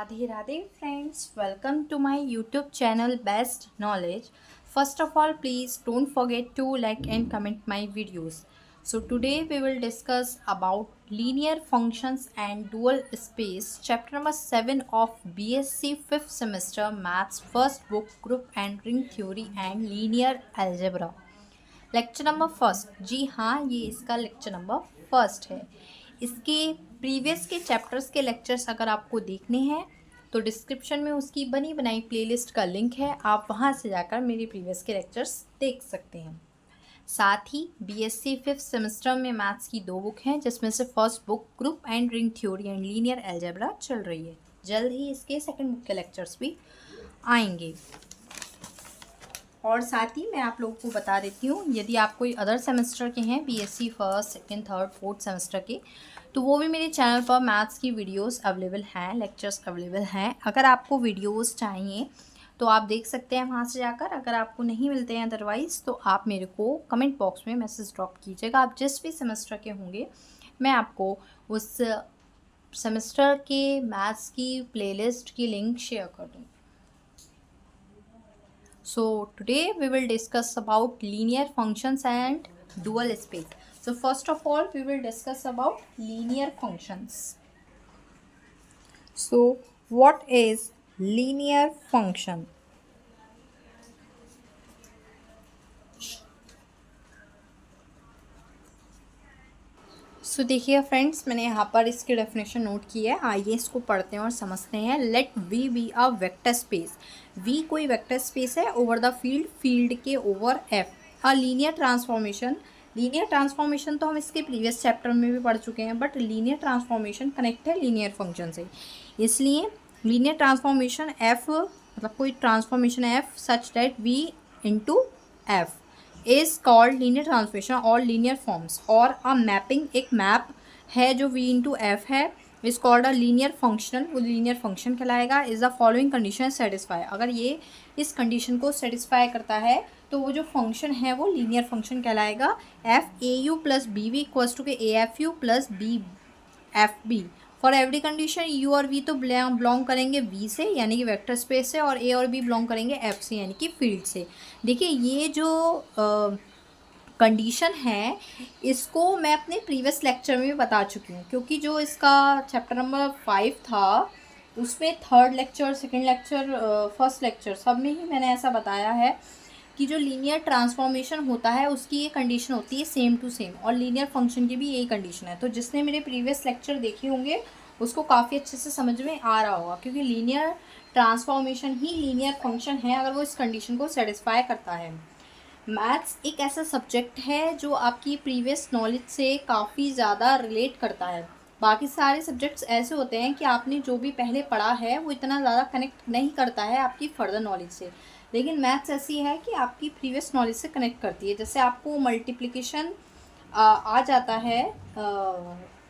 Radhe Radhe friends, welcome to my YouTube channel Best Knowledge. First of all, please don't forget to like and comment my videos. So today we will discuss about linear functions and dual space, chapter number 7 of BSc 5th semester Maths first book, group and ring theory and linear algebra. Lecture number first, जी हाँ, ये इसका lecture number first है। इसके previous के chapters के lectures अगर आपको देखने हैं तो डिस्क्रिप्शन में उसकी बनी बनाई प्लेलिस्ट का लिंक है, आप वहाँ से जाकर मेरे प्रीवियस के लेक्चर्स देख सकते हैं। साथ ही बीएससी 5th सेमेस्टर में मैथ्स की 2 बुक हैं, जिसमें से first book group and ring theory and linear algebra चल रही है। जल्द ही इसके सेकंड बुक के लेक्चर्स भी आएंगे। और साथ ही मैं आप लोगों को बता देती हूँ, यदि आप कोई अदर सेमेस्टर के हैं, BSc first second third fourth semester के, तो वो भी मेरे चैनल पर मैथ्स की वीडियोस अवेलेबल हैं, लेक्चर्स अवेलेबल हैं। अगर आपको वीडियोस चाहिए तो आप देख सकते हैं वहाँ से जाकर। अगर आपको नहीं मिलते हैं अदरवाइज़ तो आप मेरे को कमेंट बॉक्स में मैसेज ड्रॉप कीजिएगा। आप जिस भी सेमेस्टर के होंगे मैं आपको उस सेमेस्टर के मैथ्स की प्लेलिस्ट की लिंक शेयर कर दूँगी। So today we will discuss about linear functions and dual space. So first of all we will discuss about linear functions. So what is linear function? सो देखिए friends, मैंने यहाँ पर इसकी definition note की है। आइए इसको पढ़ते हैं और समझते हैं। Let V be a vector space. V कोई वेक्टर स्पेस है ओवर द फील्ड, फील्ड के over F. A linear transformation, linear transformation तो हम इसके प्रीवियस चैप्टर में भी पढ़ चुके हैं, बट लीनियर ट्रांसफॉर्मेशन कनेक्ट है लीनियर फंक्शन से, इसलिए लीनियर ट्रांसफॉर्मेशन एफ मतलब कोई transformation F such that V into F is called linear transformation और लीनियर फॉर्म्स। और अ मैपिंग, एक मैप है जो v इंटू एफ है, is called a linear function, वो लीनियर फंक्शन कहलाएगा। Is the following condition satisfy, अगर ये इस कंडीशन को सेटिस्फाई करता है तो वो जो फंक्शन है वो लीनियर फंक्शन कहलाएगा। F A U plus B V equals to K A F U plus B F B. For every condition U और वी तो बिलोंग करेंगे वी से यानी कि वेक्टर स्पेस से, और ए और बी बिलोंग करेंगे एफ से यानी कि फील्ड से। देखिए ये जो कंडीशन है इसको मैं अपने प्रीवियस लेक्चर में भी बता चुकी हूँ, क्योंकि जो इसका चैप्टर नंबर 5 था उसमें third lecture, second lecture, first lecture सब में ही मैंने ऐसा बताया है कि जो लीनियर ट्रांसफॉर्मेशन होता है उसकी ये कंडीशन होती है सेम टू सेम, और लीनियर फंक्शन की भी यही कंडीशन है। तो जिसने मेरे प्रीवियस लेक्चर देखे होंगे उसको काफ़ी अच्छे से समझ में आ रहा होगा, क्योंकि लीनियर ट्रांसफॉर्मेशन ही लीनियर फंक्शन है अगर वो इस कंडीशन को सेटिस्फाई करता है। मैथ्स एक ऐसा सब्जेक्ट है जो आपकी प्रीवियस नॉलेज से काफ़ी ज़्यादा रिलेट करता है। बाकी सारे सब्जेक्ट्स ऐसे होते हैं कि आपने जो भी पहले पढ़ा है वो इतना ज़्यादा कनेक्ट नहीं करता है आपकी फर्दर नॉलेज से, लेकिन मैथ्स ऐसी है कि आपकी प्रीवियस नॉलेज से कनेक्ट करती है। जैसे आपको मल्टीप्लिकेशन आ जाता है,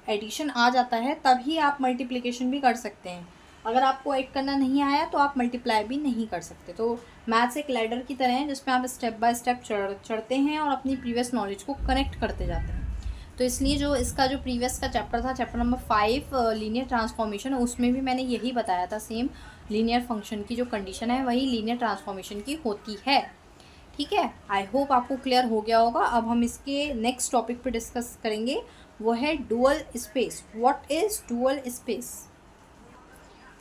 एडिशन आ जाता है, तभी आप मल्टीप्लिकेशन भी कर सकते हैं। अगर आपको ऐड करना नहीं आया तो आप मल्टीप्लाई भी नहीं कर सकते। तो मैथ्स एक लैडर की तरह है जिसमें आप स्टेप बाय स्टेप चढ़ते हैं और अपनी प्रीवियस नॉलेज को कनेक्ट करते जाते हैं। तो इसलिए जो इसका जो प्रीवियस का चैप्टर था, चैप्टर नंबर 5 लीनियर ट्रांसफॉर्मेशन, उसमें भी मैंने यही बताया था, सेम लीनियर फंक्शन की जो कंडीशन है वही लीनियर ट्रांसफॉर्मेशन की होती है। ठीक है, आई होप आपको क्लियर हो गया होगा। अब हम इसके नेक्स्ट टॉपिक पे डिस्कस करेंगे, वो है dual space. What is dual space?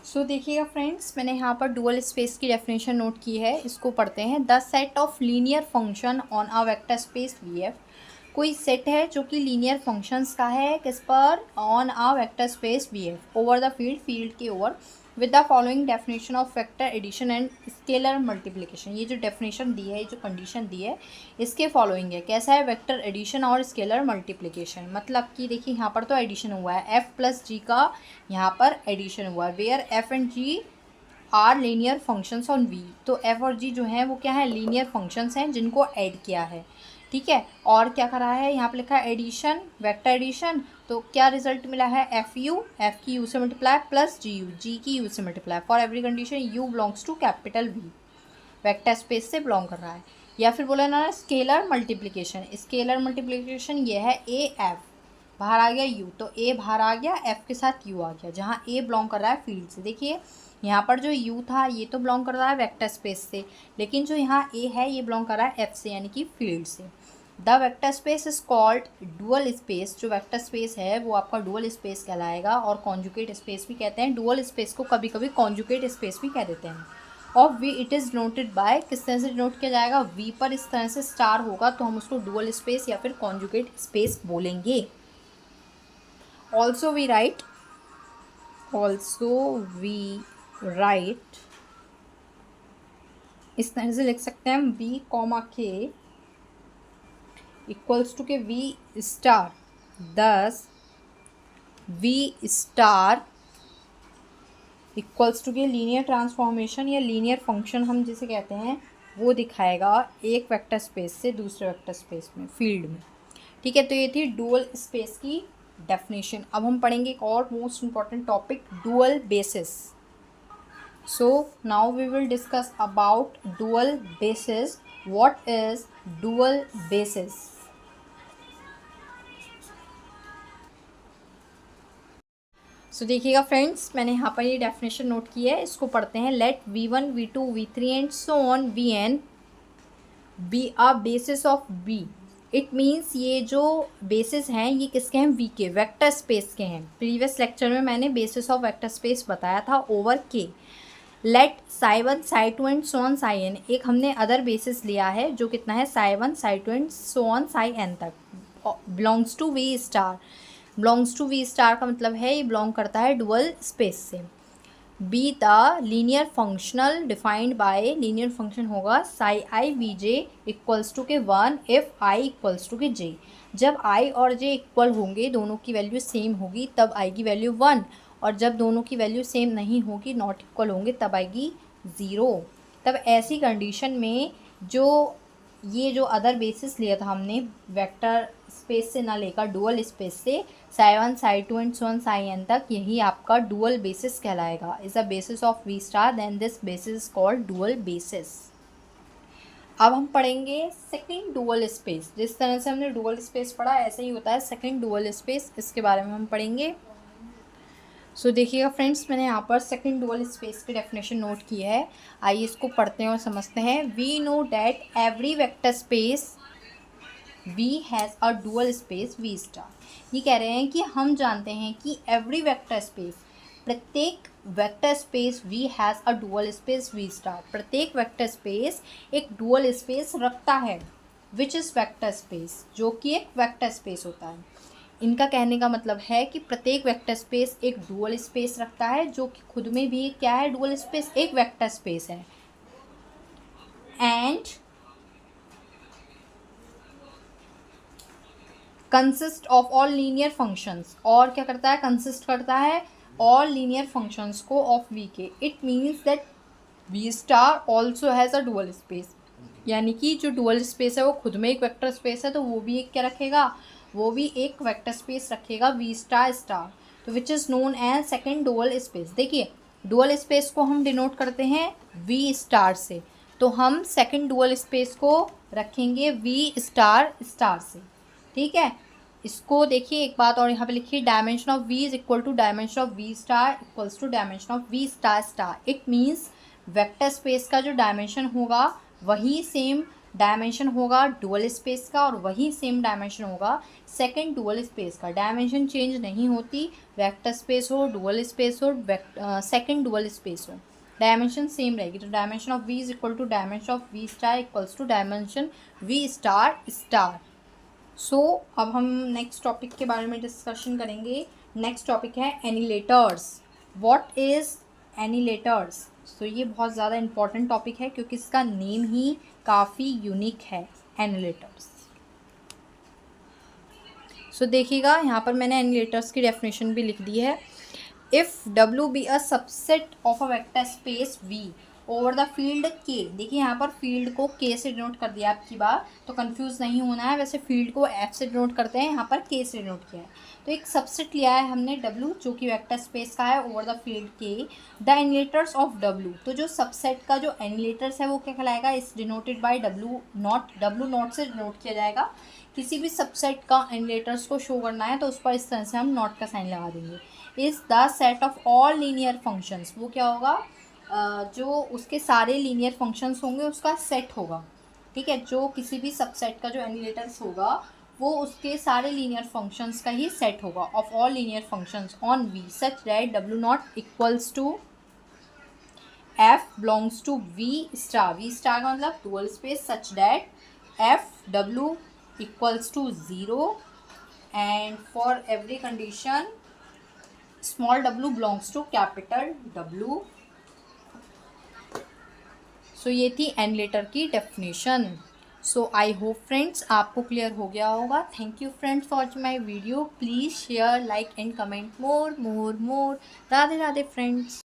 So देखिएगा फ्रेंड्स, मैंने यहाँ पर डुअल स्पेस की डेफिनेशन नोट की है, इसको पढ़ते हैं। The set of linear function on a vector space V F, कोई सेट है जो कि लीनियर फंक्शंस का है, किस पर? On a vector space V F over the field, field के ओवर, with the following definition of vector addition and scalar multiplication. ये जो डेफिनेशन दी है, जो कंडीशन दी है, इसके फॉलोइंग है। कैसा है? वेक्टर एडिशन और स्केलर मल्टीप्लिकेशन। मतलब कि देखिए यहाँ पर तो एडिशन हुआ है, एफ प्लस जी का यहाँ पर एडिशन हुआ है, where F and G are linear functions on V. तो एफ और जी जो हैं वो क्या है? लीनियर फंक्शंस हैं जिनको ऐड किया है। ठीक है, और क्या करा है? यहाँ पे लिखा है एडिशन, वेक्टर एडिशन, तो क्या रिजल्ट मिला है? एफ यू, एफ की यू से multiply, plus G U, G की यू से multiply. For every condition U belongs to capital V, vector space से बिलोंग कर रहा है। या फिर बोला ना स्केलर मल्टीप्लिकेशन, स्केलर मल्टीप्लिकेशन ये है ए एफ, बाहर आ गया u, तो a बाहर आ गया, f के साथ u आ गया, जहाँ a बिलोंग कर रहा है फील्ड से। देखिए यहाँ पर जो u था ये तो बिलोंग कर रहा है वेक्टर स्पेस से, लेकिन जो यहाँ a है ये बिलोंग कर रहा है f से, यानी कि फील्ड से। The vector space is called dual space. जो वेक्टर स्पेस है वो आपका डुअल स्पेस कहलाएगा, और कॉन्जुगेट स्पेस भी कहते हैं। डुअल स्पेस को कभी कभी कॉन्जुगेट स्पेस भी कह देते हैं। Of V it is denoted by, किस तरह से डिनोट किया जाएगा, वी पर इस तरह से स्टार होगा तो हम उसको डुअल स्पेस या फिर कॉन्जुगेट स्पेस बोलेंगे। ऑल्सो वी राइट इस तरह से लिख सकते हैं हम v कॉमा के इक्वल्स टू के v स्टार, दस v स्टार इक्वल्स टू के लीनियर ट्रांसफॉर्मेशन या लीनियर फंक्शन हम जिसे कहते हैं वो दिखाएगा एक वेक्टर स्पेस से दूसरे वेक्टर स्पेस में फील्ड में। ठीक है, तो ये थी डुअल स्पेस की डेफिनेशन। अब हम पढ़ेंगे एक और most important topic, dual basis. So now we will discuss about dual basis. What is dual basis? So देखिएगा फ्रेंड्स, मैंने यहाँ पर ये डेफिनेशन नोट की है, इसको पढ़ते हैं। Let v1 v2 v3 and so on vn be a basis of b। It means ये जो बेसिस हैं ये किसके हैं, v के, वेक्टर स्पेस के हैं। प्रीवियस लेक्चर में मैंने बेसिस ऑफ वेक्टर स्पेस बताया था over k। Let psi1 psi2 and so on psi n, एक हमने अदर बेसिस लिया है जो कितना है psi1 psi2 and so on psi n तक, belongs to v star. Belongs to v star का मतलब है ये बिलोंग करता है डुअल स्पेस से। Be the linear functional defined by, linear function होगा psi I V J equals to K 1 if I equals to के जे। जब आई और जे इक्वल होंगे, दोनों की वैल्यू सेम होगी, तब आई की वैल्यू 1, और जब दोनों की वैल्यू सेम नहीं होगी, नॉट इक्वल होंगे, तब आएगी 0। तब ऐसी कंडीशन में जो ये जो अदर बेसिस लिया था हमने वेक्टर स्पेस से ना लेकर डुअल स्पेस से, psi1 psi2 and so on psi n तक, यही आपका डुअल बेसिस कहलाएगा। Is a basis of v star, then this basis is called dual basis. अब हम पढ़ेंगे सेकंड डुअल स्पेस। जिस तरह से हमने डुअल स्पेस पढ़ा ऐसे ही होता है सेकंड डुअल स्पेस, इसके बारे में हम पढ़ेंगे। सो देखिएगा फ्रेंड्स, मैंने यहाँ पर सेकंड डुअल स्पेस की डेफिनेशन नोट की है। आइए इसको पढ़ते हैं और समझते हैं। We know that every vector space V has a dual space V star. ये कह रहे हैं कि हम जानते हैं कि एवरी वेक्टर स्पेस, प्रत्येक vector space V has a dual space V star. प्रत्येक वेक्टर स्पेस एक डुअल स्पेस रखता है, विच इज़ वेक्टर स्पेस, जो कि एक वेक्टर स्पेस होता है। इनका कहने का मतलब है कि प्रत्येक वेक्टर स्पेस एक डुअल स्पेस रखता है, जो कि खुद में भी क्या है, डुअल स्पेस, एक वेक्टर स्पेस है। And consist of all linear functions, और क्या करता है, कंसिस्ट करता है ऑल लीनियर फंक्शंस को ऑफ वी के। It means that V star also has a dual space, यानी कि जो डुअल स्पेस है वो खुद में एक वेक्टर स्पेस है, तो वो भी एक क्या रखेगा, वो भी एक वेक्टर स्पेस रखेगा वी स्टार स्टार, तो which is known as second dual space. देखिए डुअल स्पेस को हम डिनोट करते हैं वी स्टार से, तो हम सेकेंड डुअल स्पेस को रखेंगे वी स्टार स्टार से। ठीक है, इसको देखिए एक बात और यहाँ पे लिखिए, dimension of v is equal to dimension of v star equals to dimension of v star star. It means vector space का जो डायमेंशन होगा वही सेम डायमेंशन होगा डुअल स्पेस का, और वही सेम डायमेंशन होगा सेकंड डुअल स्पेस का। डायमेंशन चेंज नहीं होती, वेक्टर स्पेस हो, डुअल स्पेस हो, सेकंड डुअल स्पेस हो, डायमेंशन सेम रहेगी। तो dimension of v is equal to dimension of v star equals to dimension v star star. So अब हम नेक्स्ट टॉपिक के बारे में डिस्कशन करेंगे। नेक्स्ट टॉपिक है एनिलेटर्स। What is एनिलेटर्स? सो ये बहुत ज़्यादा इम्पॉर्टेंट टॉपिक है क्योंकि इसका नेम ही काफ़ी यूनिक है, एनिलेटर्स। सो देखिएगा यहाँ पर मैंने एनिलेटर्स की डेफिनेशन भी लिख दी है। If W be a subset of a vector space V over the field के, देखिए यहाँ पर फील्ड को के से डिनोट कर दिया आपकी बार, तो कंफ्यूज नहीं होना है। वैसे फील्ड को एफ से डिनोट करते हैं, यहाँ पर के से डिनोट किया है। तो एक सबसेट लिया है हमने डब्ल्यू, जो कि वेक्टर स्पेस का है ओवर द फील्ड के। द एनिलेटर्स ऑफ डब्ल्यू, तो जो सबसेट का जो एनिलेटर्स है वो क्या कहलाएगा, इस डिनोटेड बाय डब्ल्यू नॉट से डिनोट किया जाएगा। किसी भी सबसेट का एनिलेटर्स को शो करना है तो उस पर इस तरह से हम नॉट का साइन लगा देंगे। Is the set of all linear functions, वो क्या होगा, जो उसके सारे लीनियर फंक्शंस होंगे उसका सेट होगा। ठीक है, जो किसी भी सबसेट का जो एनिलेटर्स होगा वो उसके सारे लीनियर फंक्शंस का ही सेट होगा, of all linear functions on V such that W not equals to F belongs to V star. V star का मतलब dual space, such that F W equals to 0 and for every condition small W belongs to capital W. So ये थी annihilator की definition. So I hope friends आपको clear हो गया होगा। Thank you friends for watching my video. Please share, like and comment more more more. Radhe Radhe friends.